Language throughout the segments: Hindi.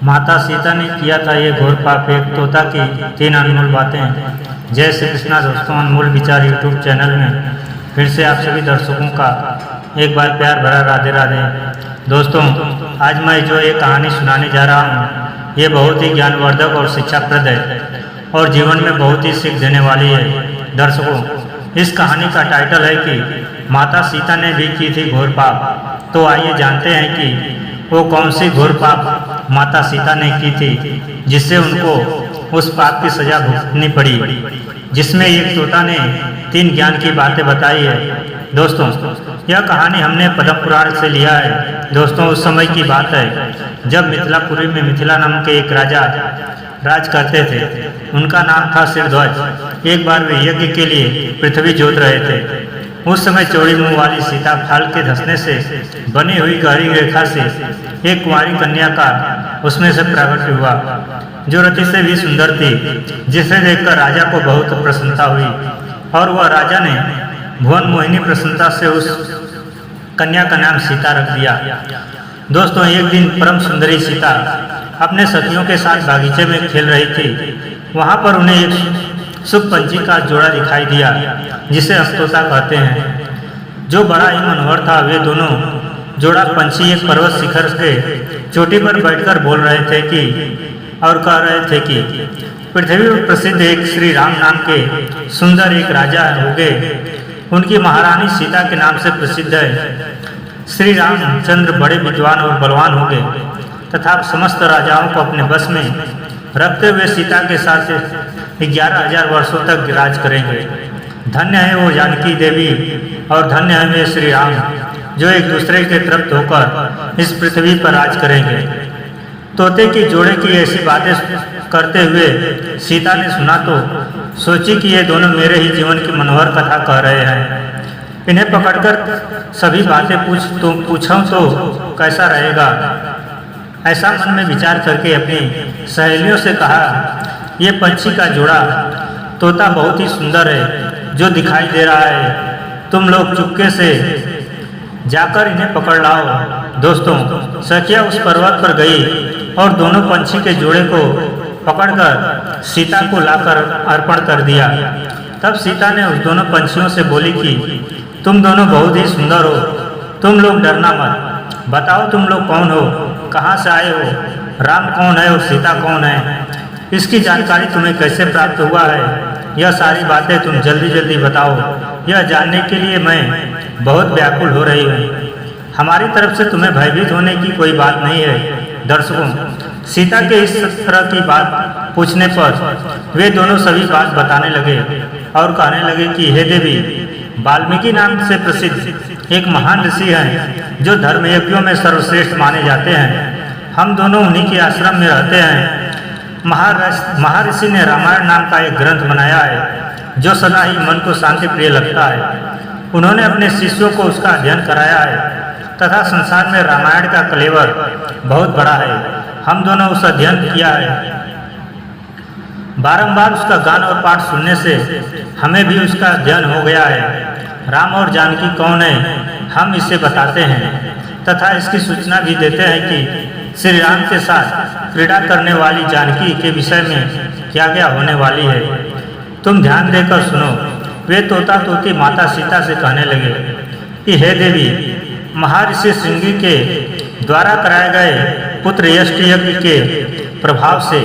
माता सीता ने किया था ये घोर पाप, एक तोता की 3 अनमोल बातें। जय श्री कृष्णा दोस्तों, अनमोल विचार यूट्यूब चैनल में फिर से आप सभी दर्शकों का एक बार प्यार भरा राधे राधे। दोस्तों, आज मैं जो ये कहानी सुनाने जा रहा हूँ ये बहुत ही ज्ञानवर्धक और शिक्षाप्रद है और जीवन में बहुत ही सीख देने वाली है। दर्शकों, इस कहानी का टाइटल है कि माता सीता ने भी की थी घोर पाप। तो आइए जानते हैं कि वो कौन सी घोर पाप माता सीता ने की थी जिससे उनको उस पाप की सजा भुगतनी पड़ी, जिसमें एक तोता ने 3 ज्ञान की बातें बताई है। दोस्तों, यह कहानी हमने पद्म पुराण से लिया है। दोस्तों, उस समय की बात है जब मिथिलापुरी में मिथिला नाम के एक राजा राज करते थे। उनका नाम था शिरध्वज। एक बार वे यज्ञ के लिए पृथ्वी जोत रहे थे। उस समय चौड़ी मुंह वाली सीता फाल के धंसने से बनी हुई गहरी रेखा से एक कुंवारी कन्या का उसमें से प्रकट हुआ, जो रति से भी सुंदर थी, जिसे देखकर राजा को बहुत प्रसन्नता हुई और वह राजा ने भुवन मोहिनी प्रसन्नता से उस कन्या का नाम सीता रख दिया। दोस्तों, एक दिन परम सुंदरी सीता अपने सखियों के साथ बागीचे में खेल रही थी। वहां पर उन्हें एक शुभ पंछी का जोड़ा दिखाई दिया, जिसे हम तोता कहते हैं, जो बड़ा ही मनोहर था। वे दोनों जोड़ा पंछी एक पर्वत शिखर के चोटी पर बैठकर बोल रहे थे कि और कह रहे थे कि पृथ्वी पर प्रसिद्ध एक श्री राम नाम के सुंदर एक राजा हो गए। उनकी महारानी सीता के नाम से प्रसिद्ध है। श्री रामचंद्र बड़े विद्वान और बलवान हो गए तथा समस्त राजाओं को अपने बस में रखते हुए सीता के साथ 11,000 वर्षों तक राज करेंगे। धन्य है वो जानकी देवी और धन्य है वे श्री राम, जो एक दूसरे के तृप्त होकर इस पृथ्वी पर राज करेंगे। तोते की जोड़े की ऐसी बातें करते हुए सीता ने सुना तो सोची कि ये दोनों मेरे ही जीवन की मनोहर कथा कह रहे हैं। इन्हें पकड़कर सभी बातें पूछूं तो कैसा रहेगा। ऐसा मन में विचार करके अपनी सहेलियों से कहा, ये पंछी का जोड़ा तोता बहुत ही सुंदर है जो दिखाई दे रहा है। तुम लोग चुपके से जाकर इन्हें पकड़ लाओ। दोस्तों, सखिया उस पर्वत पर गई और दोनों पंछी के जोड़े को पकड़कर सीता को लाकर अर्पण कर दिया। तब सीता ने उस दोनों पंछियों से बोली कि तुम दोनों बहुत ही सुंदर हो, तुम लोग डरना मत। बताओ तुम लोग कौन हो, कहाँ से आए हो, राम कौन है और सीता कौन है, इसकी जानकारी तुम्हें कैसे प्राप्त हुआ है। यह सारी बातें तुम जल्दी जल्दी बताओ। यह जानने के लिए मैं बहुत व्याकुल हो रही हूँ। हमारी तरफ से तुम्हें भयभीत होने की कोई बात नहीं है। दर्शकों, सीता के इस तरह की बात पूछने पर वे दोनों सभी बात बताने लगे और कहने लगे कि हे देवी, वाल्मीकि नाम से प्रसिद्ध एक महान ऋषि हैं जो धर्मयज्ञों में सर्वश्रेष्ठ माने जाते हैं। हम दोनों उन्हीं के आश्रम में रहते हैं। महर्षि ने रामायण नाम का एक ग्रंथ बनाया है जो सदा ही मन को शांति प्रिय लगता है। उन्होंने अपने शिष्यों को उसका अध्ययन कराया है तथा संसार में रामायण का कलेवर बहुत बड़ा है। हम दोनों उस अध्ययन किया है। बारंबार उसका गान और पाठ सुनने से हमें भी उसका अध्ययन हो गया है। राम और जानकी कौन है हम इसे बताते हैं तथा इसकी सूचना भी देते हैं कि श्री राम के साथ क्रीड़ा करने वाली जानकी के विषय में क्या क्या होने वाली है। तुम ध्यान देकर सुनो। वे तोता तोती माता सीता से कहने लगे कि हे देवी, महर्षि श्रृंगी के द्वारा कराए गए पुत्र यष्टि यज्ञ के प्रभाव से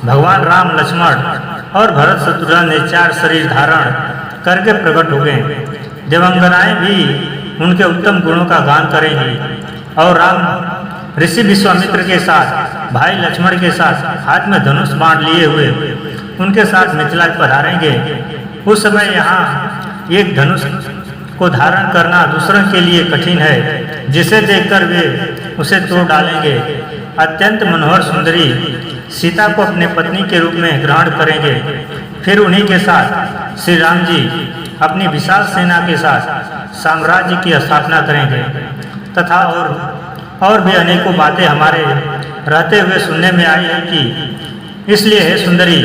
भगवान राम, लक्ष्मण और भरत शत्रुघ्न ने 4 शरीर धारण करके प्रकट हो गए। देवंगनाएं भी उनके उत्तम गुणों का गान करेंगी और राम ऋषि विश्वामित्र के साथ भाई लक्ष्मण के साथ हाथ में धनुष बाण लिए हुए उनके साथ मिथिला पधारेंगे। उस समय यहाँ एक धनुष को धारण करना दूसरों के लिए कठिन है, जिसे देखकर वे उसे तोड़ डालेंगे। अत्यंत मनोहर सुंदरी सीता को अपने पत्नी के रूप में ग्रहण करेंगे। फिर उन्हीं के साथ श्री राम जी अपनी विशाल सेना के साथ साम्राज्य की स्थापना करेंगे तथा और भी अनेकों बातें हमारे रहते हुए सुनने में आई है कि इसलिए हे सुंदरी,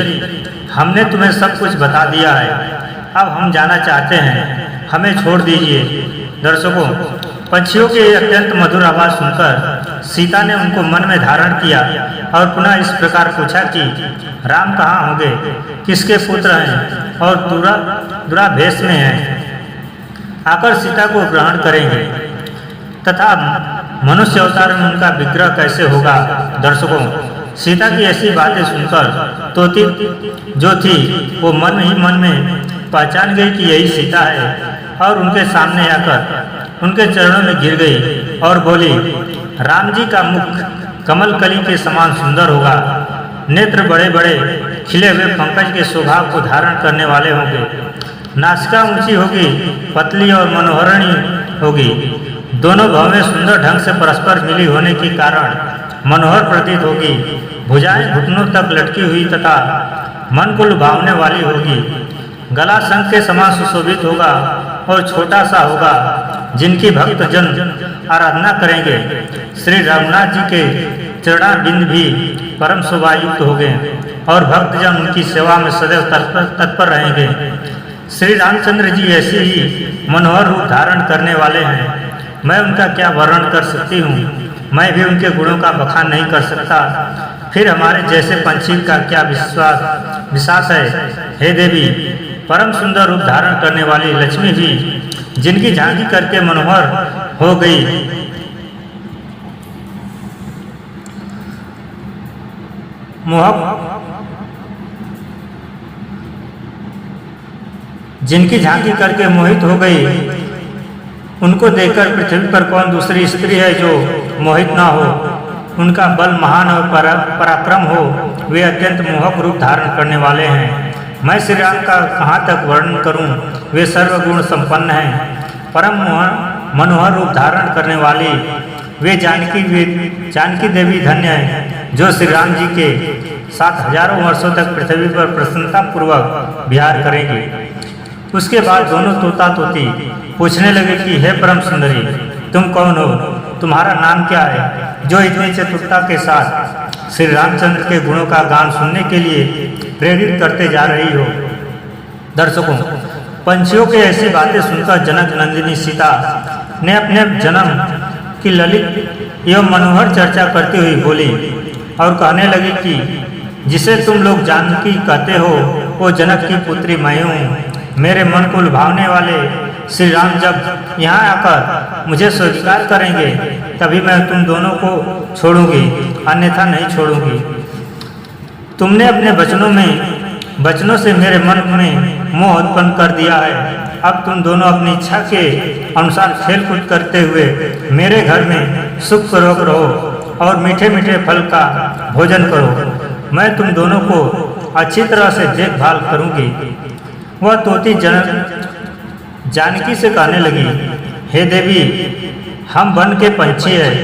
हमने तुम्हें सब कुछ बता दिया है। अब हम जाना चाहते हैं, हमें छोड़ दीजिए। दर्शकों, पंछियों की अत्यंत मधुर आवाज सुनकर सीता ने उनको मन में धारण किया और पुनः इस प्रकार पूछा कि राम कहाँ होंगे, किसके पुत्र हैं और दुराभेष में हैं, आकर सीता को ग्रहण करेंगे तथा मनुष्य अवतार में उनका विग्रह कैसे होगा। दर्शकों, सीता की ऐसी बातें सुनकर तोती जो थी वो मन ही मन में पहचान गई कि यही सीता है और उनके सामने आकर उनके चरणों में गिर गई और बोली, राम जी का मुख कमल कली के समान सुंदर होगा, नेत्र बड़े बड़े खिले हुए पंकज के स्वभाव को धारण करने वाले होंगे, नासिका ऊंची होगी, पतली और मनोहरणी होगी, दोनों भवें सुंदर ढंग से परस्पर मिली होने के कारण मनोहर प्रतीत होगी, भुजाएं घुटनों तक लटकी हुई तथा मन को लुभावने वाली होगी, गला शंख के समान सुशोभित होगा और छोटा सा होगा, जिनकी भक्त जन आराधना करेंगे। श्री रघुनाथ जी के चरणारविंद भी परम शोभायुक्त होंगे और भक्तजन उनकी सेवा में सदैव तत्पर रहेंगे। श्री रामचंद्र जी ऐसे ही मनोहर रूप धारण करने वाले हैं, मैं उनका क्या वर्णन कर सकती हूँ, मैं भी उनके गुणों का बखान नहीं कर सकता, फिर हमारे जैसे पंछी का क्या विश्वास है। हे देवी, परम सुंदर रूप धारण करने वाली लक्ष्मी भी जिनकी झांकी करके मनोहर हो गई, जिनकी झांकी करके मोहित हो गई, उनको देखकर पृथ्वी पर कौन दूसरी स्त्री है जो मोहित ना हो। उनका बल महान और पराक्रम हो, वे अत्यंत मोहक रूप धारण करने वाले हैं। मैं श्री राम का कहाँ तक वर्णन करूं, वे सर्वगुण संपन्न हैं, परम मनोहर रूप धारण करने वाली वे जानकी देवी धन्य हैं, जो श्री राम जी के साथ हजारों वर्षों तक पृथ्वी पर प्रसन्नता पूर्वक विहार करेंगी। उसके बाद दोनों तोता तोती पूछने लगे कि हे परम सुंदरी, तुम कौन हो, तुम्हारा नाम क्या है, जो इतनी चतुरता के साथ श्री रामचंद्र के गुणों का गान सुनने के लिए प्रेरित करते जा रही हो। दर्शकों, पंछियों की ऐसी बातें सुनकर जनक नंदिनी सीता ने अपने जन्म की ललित एवं मनोहर चर्चा करती हुई बोली और कहने लगी कि जिसे तुम लोग जानकी कहते हो वो जनक की पुत्री मैं हूँ। मेरे मन को लुभावने वाले श्री राम जब यहाँ आकर मुझे स्वीकार करेंगे तभी मैं तुम दोनों को छोड़ूंगी, अन्यथा नहीं छोड़ूंगी। तुमने अपने वचनों से मेरे मन में मोह उत्पन्न कर दिया है। अब तुम दोनों अपनी इच्छा के अनुसार खेल कूद करते हुए मेरे घर में सुखपूर्वक रहो और मीठे मीठे फल का भोजन करो। मैं तुम दोनों को अच्छी तरह से देखभाल करूंगी। वह तोती जानकी से कहने लगी, हे देवी, हम वन के पंछी हैं,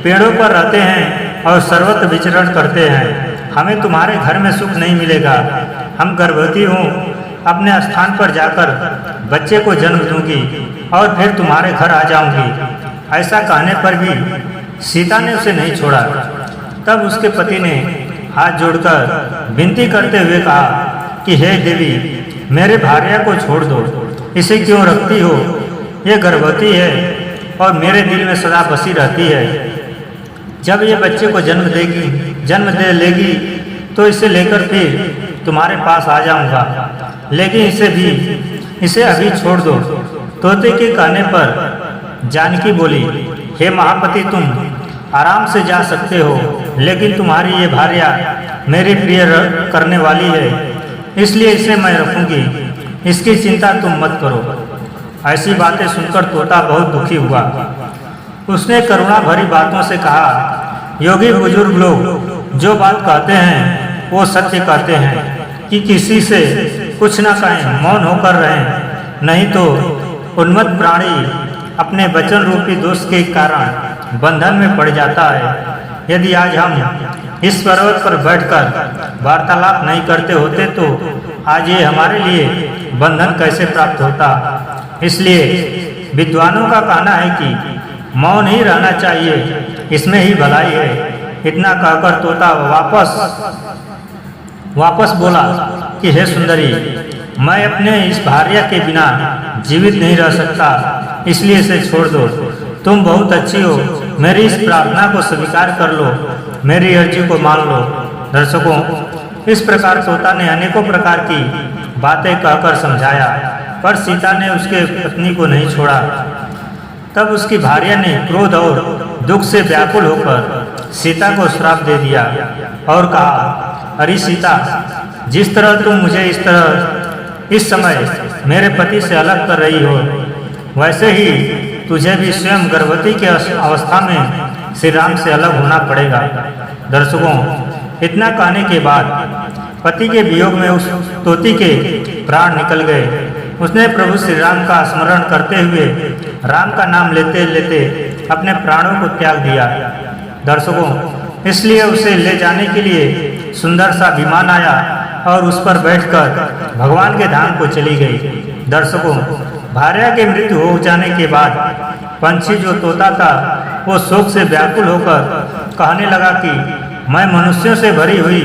पेड़ों पर रहते हैं और सर्वत्र विचरण करते हैं, हमें तुम्हारे घर में सुख नहीं मिलेगा। हम गर्भवती हूँ, अपने स्थान पर जाकर बच्चे को जन्म दूंगी और फिर तुम्हारे घर आ जाऊंगी। ऐसा कहने पर भी सीता ने उसे नहीं छोड़ा। तब उसके पति ने हाथ जोड़कर विनती करते हुए कहा कि हे देवी, मेरे भार्या को छोड़ दो, इसे क्यों रखती हो, ये गर्भवती है और मेरे दिल में सदा बसी रहती है। जब ये बच्चे को जन्म दे लेगी तो इसे लेकर फिर तुम्हारे पास आ जाऊंगा, लेकिन इसे अभी छोड़ दो। तोते के कहने पर जानकी बोली, हे महापति, तुम आराम से जा सकते हो, लेकिन तुम्हारी ये भार्या मेरी प्रिय करने वाली है, इसलिए इसे मैं रखूंगी, इसकी चिंता तुम मत करो। ऐसी बातें सुनकर तोता बहुत दुखी हुआ। उसने करुणा भरी बातों से कहा, योगी बुजुर्ग लोग जो बात कहते हैं वो सत्य कहते हैं कि किसी से कुछ न कहें, मौन होकर रहें, नहीं तो उन्मत्त प्राणी अपने वचन रूपी दोष के कारण बंधन में पड़ जाता है। यदि आज हम इस पर्वत पर बैठकर वार्तालाप नहीं करते होते तो आज ये हमारे लिए बंधन कैसे प्राप्त होता। इसलिए विद्वानों का कहना है कि मौन ही रहना चाहिए, इसमें ही भलाई है। इतना कहकर तोता वापस बोला कि हे सुंदरी, मैं अपने इस भार्या के बिना जीवित नहीं रह सकता, इसलिए इसे छोड़ दो। तुम बहुत अच्छी हो, मेरी इस प्रार्थना को स्वीकार कर लो, मेरी अर्जी को मान लो। दर्शकों, इस प्रकार तोता ने अनेकों प्रकार की बातें कहकर समझाया, पर सीता ने उसके पत्नी को नहीं छोड़ा। तब उसकी भार्या ने क्रोध और दुख से व्याकुल होकर सीता को श्राप दे दिया और कहा, अरे सीता, जिस तरह तुम मुझे इस समय मेरे पति से अलग कर रही हो, वैसे ही तुझे भी स्वयं गर्भवती की अवस्था में श्री राम से अलग होना पड़ेगा। दर्शकों, इतना कहने के बाद पति के वियोग में उस तोती के प्राण निकल गए। उसने प्रभु श्री राम का स्मरण करते हुए राम का नाम लेते लेते अपने प्राणों को त्याग दिया। दर्शकों, इसलिए उसे ले जाने के लिए सुंदर सा विमान आया और उस पर बैठकर भगवान के धाम को चली गई। दर्शकों, भार्या के मृत्यु हो जाने के बाद पंछी जो तोता था वो शोक से व्याकुल होकर कहने लगा कि मैं मनुष्यों से भरी हुई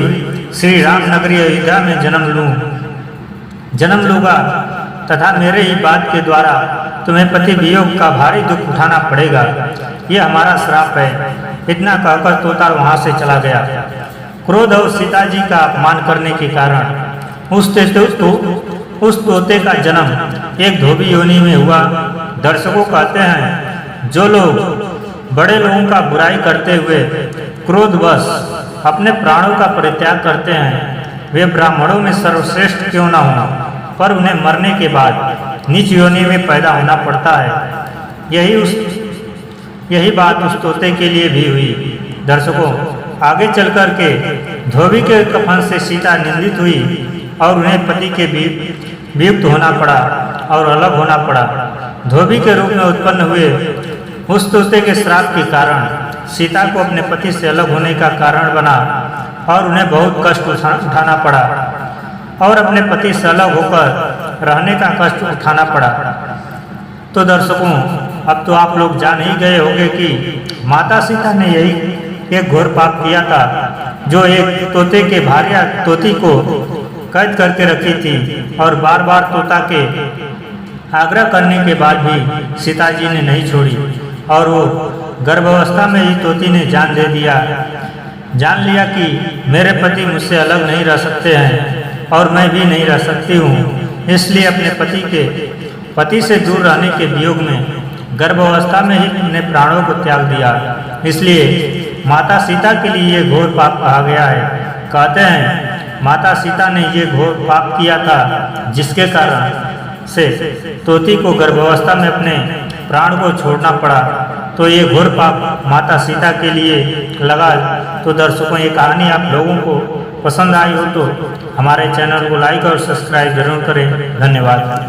श्री राम नगरी अयोध्या में जन्म लूँगा तथा मेरे ही बात के द्वारा तुम्हें पति वियोग का भारी दुख उठाना पड़ेगा। ये हमारा श्राप है। इतना कहकर तोता वहाँ से चला गया। क्रोध और सीता जी का अपमान करने के कारण उस तोते का जन्म एक धोबी योनि में हुआ। दर्शकों कहते हैं, जो लोग बड़े लोगों का बुराई करते हुए क्रोधवश अपने प्राणों का परित्याग करते हैं, वे ब्राह्मणों में सर्वश्रेष्ठ क्यों न हो, पर उन्हें मरने के बाद नीच योनि में पैदा होना पड़ता है। यही बात उस तोते के लिए भी हुई। दर्शकों, आगे चल कर के धोबी के कफन से सीता निंदित हुई और उन्हें पति के वियुक्त होना पड़ा और अलग होना पड़ा। धोबी के रूप में उत्पन्न हुए उस तोते के श्राप के कारण सीता को अपने पति से अलग होने का कारण बना और उन्हें बहुत कष्ट उठाना पड़ा और अपने पति से अलग होकर रहने का कष्ट उठाना पड़ा। तो दर्शकों, अब तो आप लोग जान ही गए होंगे कि माता सीता ने यही एक घोर पाप किया था, जो एक तोते के भार्या तोती को कैद करके रखी थी और बार बार तोता के आग्रह करने के बाद भी सीता जी ने नहीं छोड़ी और वो गर्भावस्था में ही तोती ने जान लिया कि मेरे पति मुझसे अलग नहीं रह सकते हैं और मैं भी नहीं रह सकती हूँ। इसलिए अपने पति से दूर रहने के वियोग में गर्भावस्था में ही अपने प्राणों को त्याग दिया। इसलिए माता सीता के लिए ये घोर पाप कहा गया है। कहते हैं, माता सीता ने ये घोर पाप किया था, जिसके कारण से तोती को गर्भावस्था में अपने प्राण को छोड़ना पड़ा। तो ये घोर पाप माता सीता के लिए लगा। तो दर्शकों, ये कहानी आप लोगों को पसंद आई हो तो हमारे चैनल को लाइक और सब्सक्राइब जरूर करें। धन्यवाद।